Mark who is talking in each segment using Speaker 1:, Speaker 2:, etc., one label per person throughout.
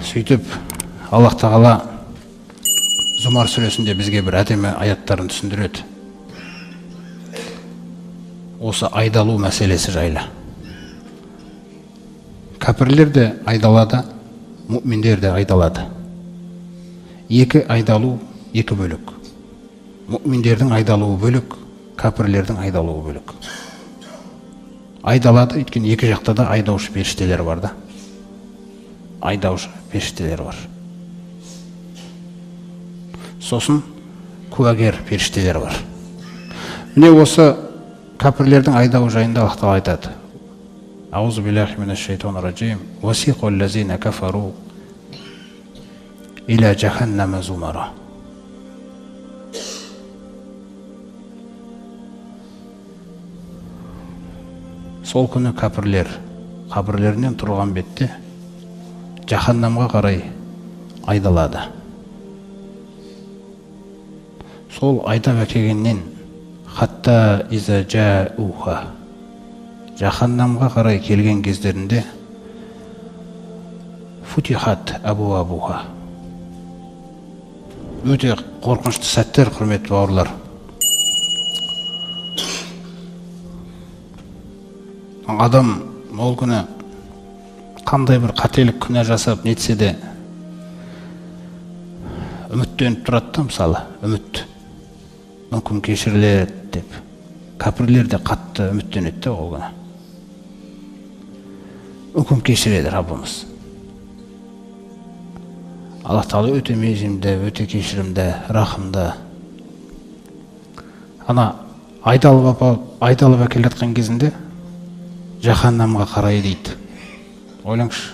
Speaker 1: Сөйтіп, Аллах Тағала Зумар сүресінде бізге бір әдемі аяттарын түсіндіреді. Осы айдалу мәселесі жайлы. Кәпірлер де айдалады, мүминдер де айдалады. Екі айдалу, екі бөлік. Мүминдердің айдалуы бөлік, кәпірлердің айдалуы бөлік. Айдалады, өйткені екі жақта да айдаушы періштелер бар да. Айдаушы періштелер бар. Сосын куәгер періштелер бар. Міне осы кәпірлердің айдауы жайында Аллах Тағала айтады. Аузу биллахи минаш шайтанир раджим. Васиқал лазина кафару иля джаханнама зумара. Сол күні кәпірлер қабірлерінен тұрған бетте жаханнамға қарай айдалады. Сол айдап әкелгеннен хатта иза жауха, жаханнамға қарай келген кездерінде футихат абуабуха. Өте қорқынышты сәттер, құрметті бауырлар. Адам ол күні қандай бір қателік күнә жасап нетсе де үміттеніп тұрады да, мысалы, үміт мүмкін кешіріледі деп. Кәпірлер де қатты үміттенеді ол күні. Мүмкін кешіреді Раббымыз. Аллах Тағала өте мейірімді, өте кешірімді, рахымды. Ана айдалып әкеле жатқан кезінде жаханнамға қарай дейді. Ойлаңызшы.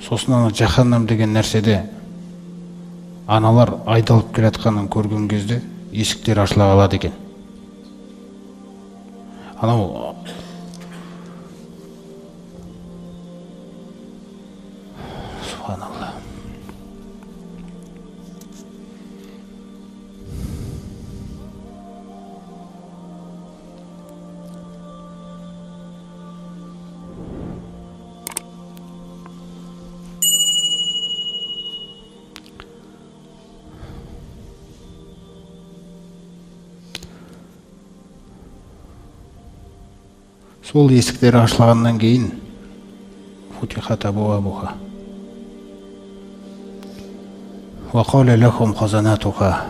Speaker 1: Сосын ана жаханнам деген нәрседе аналар айдалып келе жатқанын көрген кезде есіктер ашыла қалады екен. Анау Субханалла. Сол есіктері ашылғаннан кейін футихат абуабуха ва қауля лахум хазанатуха,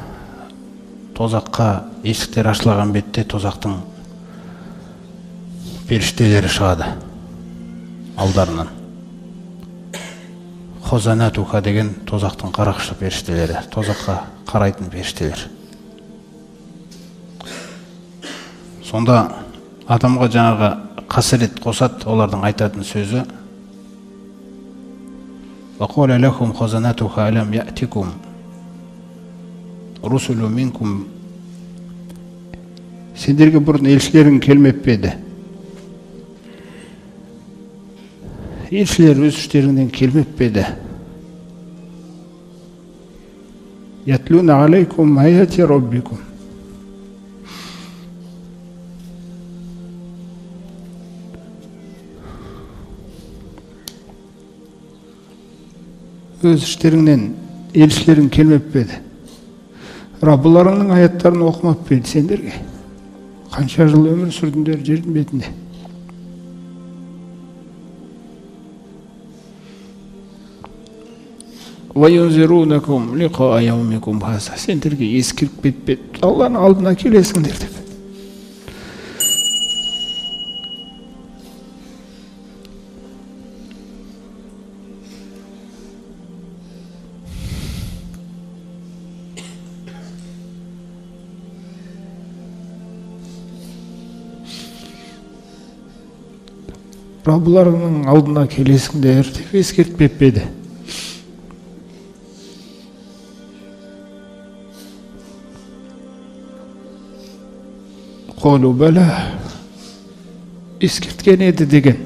Speaker 1: тозаққа есіктері ашылған бетте тозақтың періштелері шығады алдарынан. Хазанатуха деген тозақтың қарақшы періштелері, тозаққа қарайтын періштелер. Сонда адамға жаңағы қасірет қосады, олардың айтатын сөзі وَقَوْلَ لَكُمْ خَزَنَاتُهَا أَلَمْ يَأْتِكُمْ رُسُلٌ مِنْكُمْ, сендерге бұрын елшілерің келмеп пе еді? Елшілер өз іштеріңнен келмеп пе еді? يَتْلُونَ عَلَيْكُمْ آيَاتِ رَبِّكُمْ, өз іштеріңнен елшілерің келмеп пе еді? Раббыларыңның аяттарын оқымап пе еді сендерге? Қанша жыл өмір сүрдіңдер жердің бетінде? وَيُنْزِرُونَكُمْ لِقَاءَ يَوْمِكُمْ هَذَا, сендерге ескертіп кетпеді, Алланың алдына келесіңдер деп. Раббыларыңның алдына келесіңдер деп ескертпеп пе еді? Қолу бәлә, ескерткен еді деген.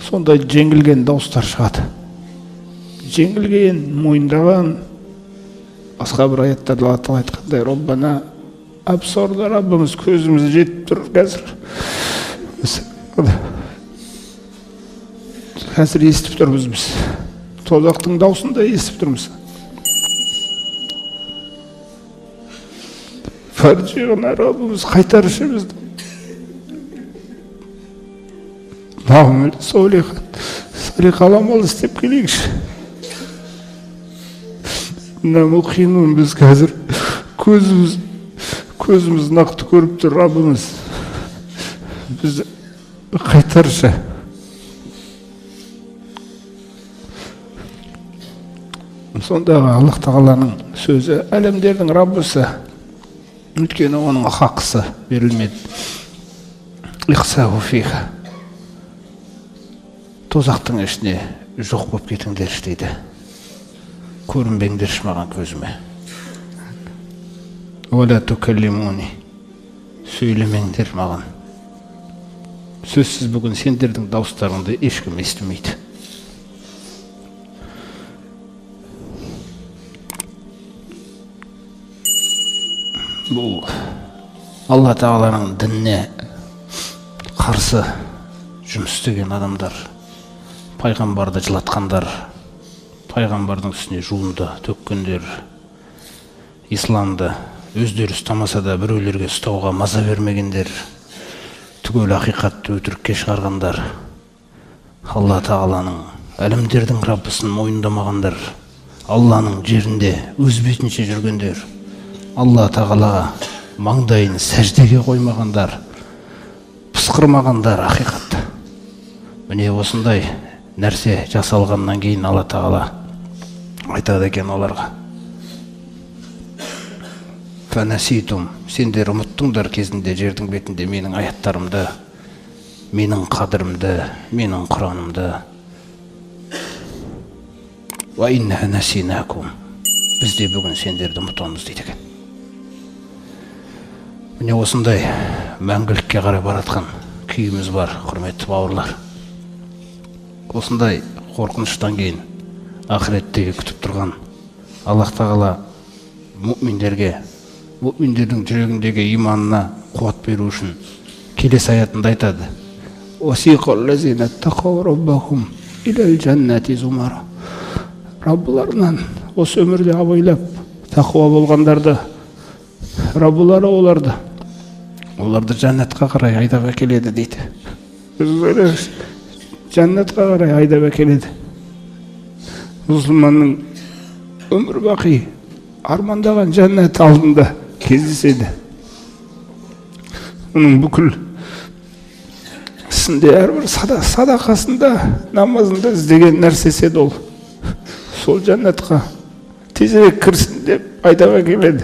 Speaker 1: Сонда жеңілген дауыстар шығады. Жеңілген, мойындаған. Басқа бір аяттарда Алла Тағала айтқандай, Роббана абсорда, Раббымыз көзіміз жетіп тұр қазір. қазір естіп тұрмыз біз. Тозақтың даусын да естіп тұрмыз. Фаржиғына Раббымыз қайтаршы бізді. Мағмел салиқаламал істеп келейікші. Намуқинун біз қазір көзіміз нақты көріп тұр. Раббымыз бізді қайтаршы. Сондағы Аллах Тағаланың сөзі әлемдердің Раббысы, өйткені оның хақысы берілмеді. Иқсау фиха, тозақтың ішіне жоқ болып кетіңдерші дейді. Көрінбеңдерші маған көзіме. Оля тукаллимуни, сөйлемеңдер маған. Сөзсіз бүгін сендердің дауыстарыңды ешкім естімейді. Бұл Алла Тағаланың дініне қарсы жұмыс істеген адамдар, пайғамбарды жылатқандар, пайғамбардың үстіне жуынды төккендер, исламды өздері ұстамаса да біреулерге ұстауға маза бермегендер, түгел ақиқатты өтірікке шығарғандар, Алла Тағаланың әлемдердің Раббысын мойындамағандар, Алланың жерінде өз бетінше жүргендер, Алла Тағалаға маңдайын сәждеге қоймағандар, пысқырмағандар ақиқатты. Міне осындай нәрсе жасалғаннан кейін Алла Тағала айтады екен оларға: Фанаситум, сендер ұмыттыңдар кезінде жердің бетінде менің аяттарымды, менің қадірімді, менің құранымды. Ва инна насинакум, біз де бүгін сендерді ұмытамыз дейді екен. Міне осындай мәңгілікке қарай баратқан күйіміз бар, құрметті бауырлар. Осындай қорқыныштан кейін ақыреттегі күтіп тұрған Аллах Тағала мұъминдердің жүрегіндегі иманына қуат беру үшін келесі аятында айтады: Уасиқаллазина тақау раббахум илал жаннати зумара. Раббыларынан осы өмірде абайлап тақуа болғандарды, Раббылары оларды жәннатқа қарай айдап әкеледі дейді. Жәннатқа қарай айдап әкеледі. Мұсылманның өмір бақи армандаған жәннат алдында кездеседі. Оның бүкіл ісінде, әрбір садақасында, намазында іздеген нәрсесі ол. Сол жәннатқа тезірек кірсін деп айдап әкеледі.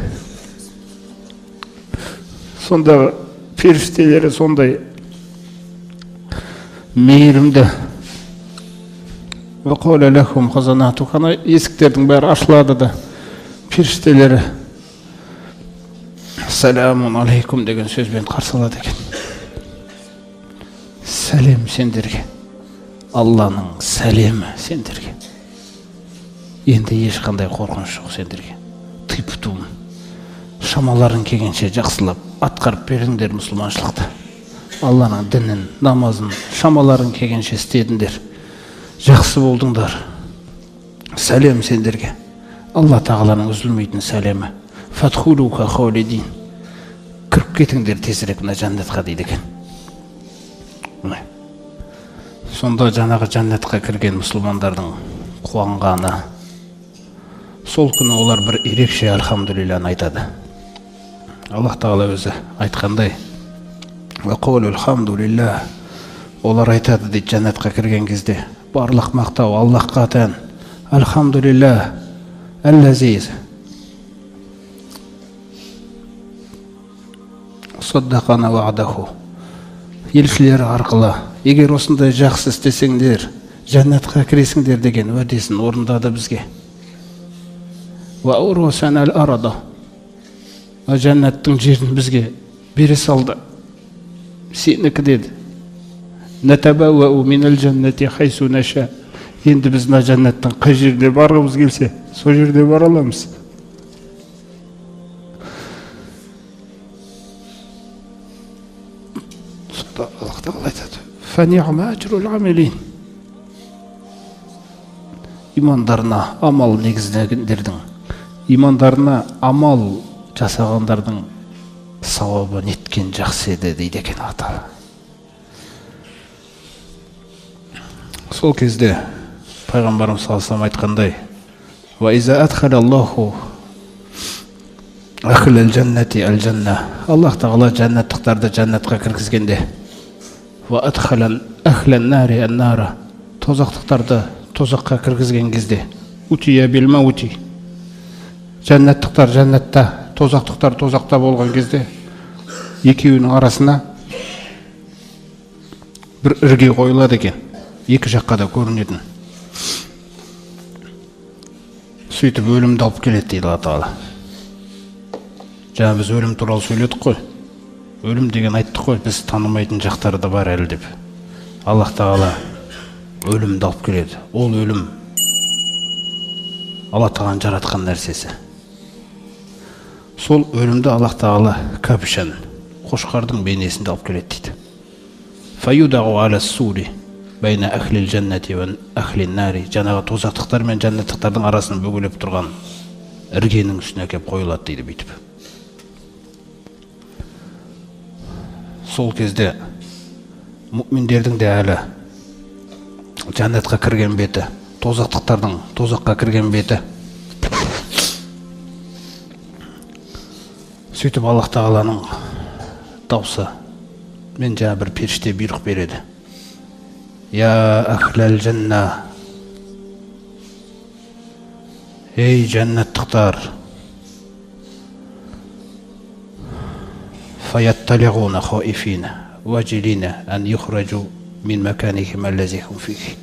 Speaker 1: Сондағы періштелері сондай мейірімді. Вақауля лахум хазанату, қана есіктердің бәрі ашылады да періштелері саламун алейкум деген сөзбен қарсы алады екен. Сәлем сендерге, Алланың сәлемі сендерге. Енді ешқандай қорқыныш жоқ сендерге. Тыптум, шамаларын келгенше жақсылап атқарып беріңдер мұсылманшылықты. Алланың дінін, намазын шамаларын келгенше істедіңдер. Жақсы болдыңдар. Сәлем сендерге. Алла Тағаланың үзілмейтін сәлемі. Фатхулука хаулидин. Кіріп кетіңдер тезірек мына жәннатқа дейді екен. Сонда жаңағы жәннатқа кірген мұсылмандардың қуанғаны, сол күні олар бір ерекше альхамдулилланы айтады. Аллах Тағала өзі айтқандай: Вақаулу алхамдулилlah, олар айтады дейді жәннатқа кірген кезде: барлық мақтау Аллахқа тән. Альхамдулилlah әл-лазиз саддақана ва'даху. Елшілері арқылы, егер осындай жақсы істесеңдер, жәннатқа кіресіңдер деген уәдесін орындады бізге. Ва урусана ал-арада, жәннаттың жерін бізге бере салды. Сенікі деді. Натабауау минал жаннати хайсу наша. Енді біз мына жәннаттың қай жерде барғымыз келсе, сол жерде бара аламыз. Аллах Тағала айтады: Фаниъма ажрул амилин. имандарына амал негіздегендердің, имандарына амал жасағандардың сауабы неткен жақсы еді дейді екен Алла Тағала. Сол кезде пайғамбарымыз саллаллаху алейхи айтқандай: "Ва иза адхалаллаху ахлал джаннати аль-джанна", Аллах Тағала жәннаттықтарды жәннатқа кіргізгенде, "Ва адхалан ахлан нари ан-нара", тозақтықтарды тозаққа кіргізген кезде, "Утия бил маути", жәннаттықтар жәннатта, тозақтықтар тозақта болған кезде, екеуінің арасына бір ірге қойылады екен, екі жаққа да көрінетін. Сөйтіп өлімді алып келеді дейді Алла Тағала. Жаңа біз өлім туралы сөйледік қой. Өлім деген айттық қой, біз танымайтын жақтары да бар әлі деп. Аллах Тағала өлімді алып келеді. Ол өлім Алла Тағаланың жаратқан нәрсесі. Сол өлімді Аллах Тағала кәпішан, қошқардың бейнесінде алып келеді дейді. Фаюдағу аля сури байна ахлил джаннати ва ахлин нари, жаңағы тозақтықтар мен жәннаттықтардың арасын бөгелеп тұрған іргенің үстіне әкеп қойылады дейді бүйтіп. Сол кезде мұъминдердің де әлі жәннатқа кірген беті, тозақтықтардың тозаққа кірген беті. Сөйтіп Аллах Тағаланың даусы мен жаңа бір періште бұйрық береді: "Я ахлал жанна", ей жәннаттықтар, фаятталигуна хаифина важилина ан юхраджу мин маканихим аллази хум фихи.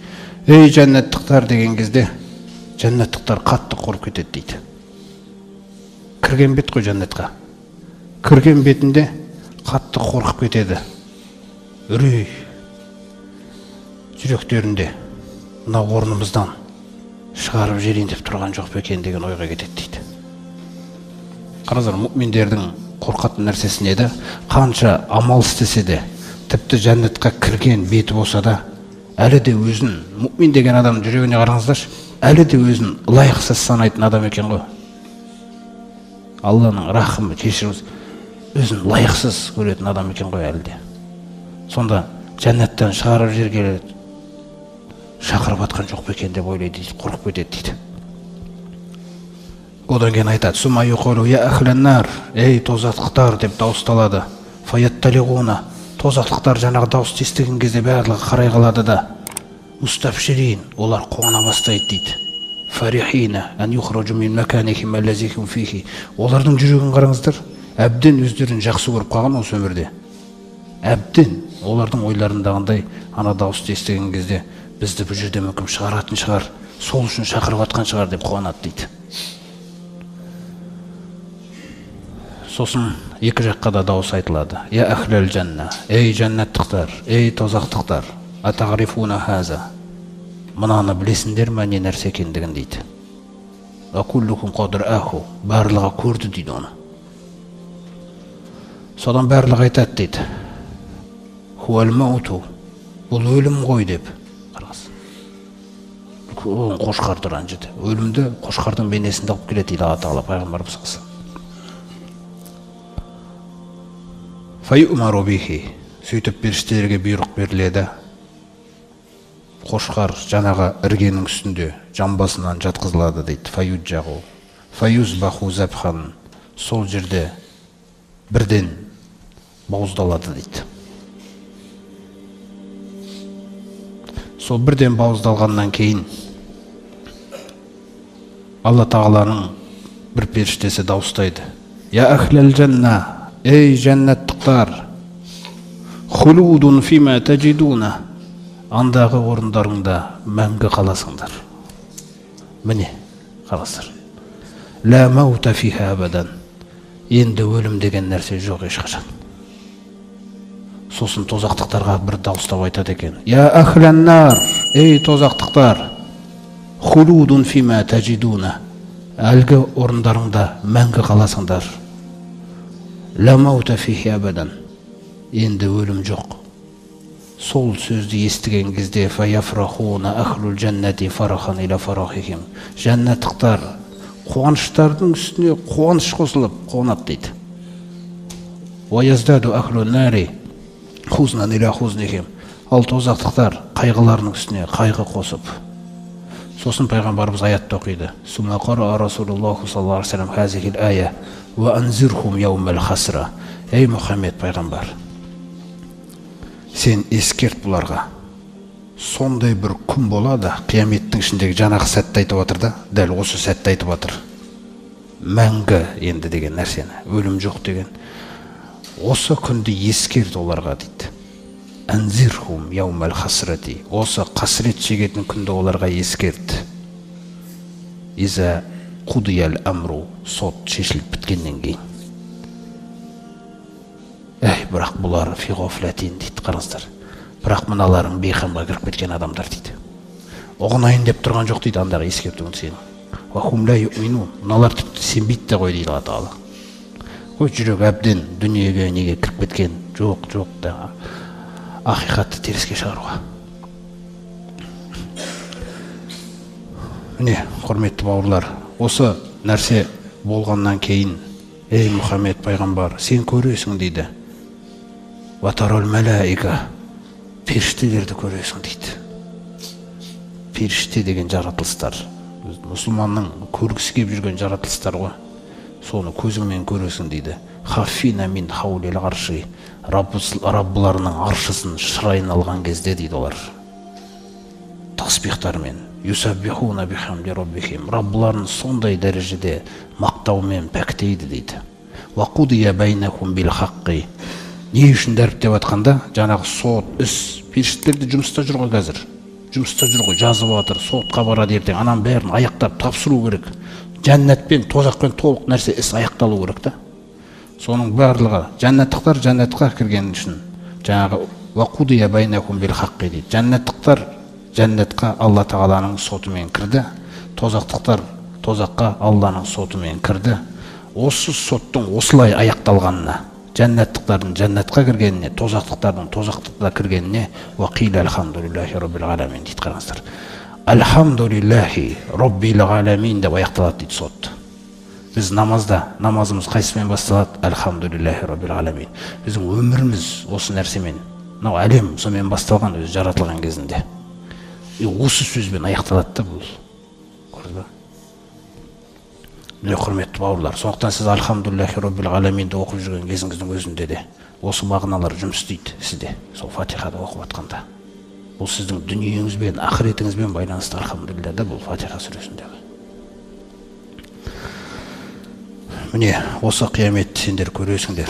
Speaker 1: Ей жәннаттықтар деген кезде жәннаттықтар қатты қорқып кетеді дейді. Кірген бет қой жәннатқа. Кірген бетінде қатты қорқып кетеді. Үрей жүректерінде мына орнымыздан шығарып жіберейін деп тұрған жоқ па екен деген ойға кетеді дейді. Қараңыздар, мұъминдердің қорқатын нәрсесі не еді? Қанша амал істесе де, тіпті жәннатқа кірген беті болса да, әлі де өзін, мұъмин деген адам жүрегіне қараңыздаршы, әлі де өзін лайықсыз санайтын адам екен ғой. Алланың рахымы, кешіріңіз, өзін лайықсыз көретін адам екен ғой әлі де. Сонда жәннаттан шығарып жібергелі шақырып атқан жоқ па екен деп ойлайды, қорқып кетеді дейді. Одан кейін айтады: "Сума юқулу я ахлан нар", ей тозақтықтар деп дауысталады. Фаятталигуна, тозақтықтар жаңағы дауысты естіген кезде барлығы қарай қалады да, мустабширин, олар қуана бастайды дейді. Фарихина ан юхраджу мин маканихим аллази хум фихи, олардың жүрегін қараңыздар, әбден өздерін жақсы көріп қалған осы өмірде. Әбден олардың ойларындағындай ана дауысты естіген кезде бізді бұл жерде мүмкін шығаратын шығар, сол үшін шақырып атқан шығар деп қуанады дейді. Сосын екі жаққа да дауыс айтылады: "Я ахлал жанна", ей жәннаттықтар, ей тозақтықтар, атағрифуна хаза, мынаны білесіңдер ме не нәрсе екендігін дейді. Акуллукум қадр аху, барлығы көрді дейді оны. Содан барлығы айтады дейді: "Хуал мауту", бұл өлім ғой деп. Қараңыз, қошқар тұрған жерде өлімді қошқардың бейнесінде алып келеді дейді Алла Тағала пайғамбарымыз саллаллаху алейхи. Фаюмару бихи, сөйтіп періштелерге бұйрық беріледі. Қошқар жаңағы іргенің үстінде жамбасынан жатқызылады дейді. Фаюджағу, фаюзбаху забхан, сол жерде бірден бауыздалады дейді. Сол бірден бауыздалғаннан кейін Алла Тағаланың бір періштесі дауыстайды: "Я ахлал жанна", ей жәннаттықтар, хулудун фима таджидуна, андағы орындарыңда мәңгі қаласыңдар. Міне, қаласыр. Ла маута фиха абадан, енді өлім деген нәрсе жоқ ешқашан. Сосын тозақтықтарға бір дауыстап айтады екен: "Я ахланнар", ей тозақтықтар, хулудун фима таджидуна, әлгі орындарыңда мәңгі қаласыңдар. Ла маута фихи абадан, енді өлім жоқ. сол сөзді естіген кезде фаяфрахуна ахлул жаннати фарахан иля фарахихим, жәннаттықтар қуаныштардың үстіне қуаныш қосылып қуанады дейді. Уаяздаду ахлул нари хузнан иля хузнихим, ал тозақтықтар қайғыларының үстіне қайғы қосып. Сосын пайғамбарымыз аятты оқиды. Сумма қара Расулуллаху саллаллаху алейхи ва саллям хазихил ая ва анзирхум яумал хасра. Ей Мұхаммед пайғамбар, сен ескерт бұларға. Сондай бір күн болады, қияметтің ішіндегі жаңағы сәтті айтып отыр да, дәл осы сәтті айтып отыр. Мәңгі енді деген нәрсені, өлім жоқ деген. Осы күнді ескерт оларға дейді. Анзирхум яумал хасрати. Осы қасірет шегетін күнді оларға ескерт. Иза қудиял амру, сот шешіліп біткеннен кейін. Бірақ бұлар фиғофләтин дейді, қараңыздар. Бірақ мыналарың бейхамға кіріп кеткен адамдар дейді. Оғынайын деп тұрған жоқ дейді, андағы ескертуін сені. Вахум ла юмину, мыналар тіпті сенбейді де қой дейді Алла Тағала. Ой, жүрек әбден дүниеге неге кіріп кеткен, жоқ да ақиқатты теріске шығаруға. Міне, құрметті бауырлар, осы нәрсе болғаннан кейін, ей Мұхаммед пайғамбар, сен көресің дейді. Ватарал мәләика, періштелерді көресің дейді. Періште деген жаратылыстар, мұсылманның көргісі келіп жүрген жаратылыстар ғой. Соны көзіңмен көресің дейді. Хафина мин хаулел арши, Раббыларының аршысын шырайын алған кезде дейді олар. Тасбихтармен, юсаббихуна бихамди раббихим, Раббыларын сондай дәрежеде мақтаумен пәктейді дейді. Вақудия байнахум бил хаққи. Не үшін дәріптеп атқанда, жаңағы сот, іс, періштелерді жұмыста жүр ғой қазір. Жұмыста жүр ғой, жазып атыр, сотқа барады ертең, анан бәрін аяқтап тапсыру керек. Жәннатпен, тозақпен толық нәрсе іс аяқталу керек та. Соның барлығы жәннаттықтар жәннатқа кірген үшін жаңағы вақудия байнахум бил хаққи дейді. Жәннаттықтар жәннатқа Алла Тағаланың сотымен кірді, тозақтықтар тозаққа Алланың сотымен кірді. Осы соттың осылай аяқталғанына, жәннаттықтардың жәннатқа кіргеніне, тозақтықтардың тозақтыққа кіргеніне вақил алхамдулиллахи роббил аламин дейді, қараңыздар. Алхамдулиллахи роббил аламин деп аяқталады дейді сот. Біз намазда, намазымыз қайсымен басталады? Алхамдулиллахи роббил аламин. Біздің өміріміз осы нәрсемен, мынау әлем сонымен басталған, өзі жаратылған кезінде. Осы сөзбен аяқталады да бұл. Көрдіңіз ба? Міне құрметті бауырлар, сондықтан сіз алхамдулиллахи роббил аламинді оқып жүрген кезіңіздің өзінде де осы мағыналар жұмыс істейді сізде, сол фатихады оқып атқанда. Бұл сіздің дүниеңізбен, ақыретіңізбен байланысты алхамдулилля да бұл фатиха сүресіндегі. Міне осы қияметті сендер көресіңдер.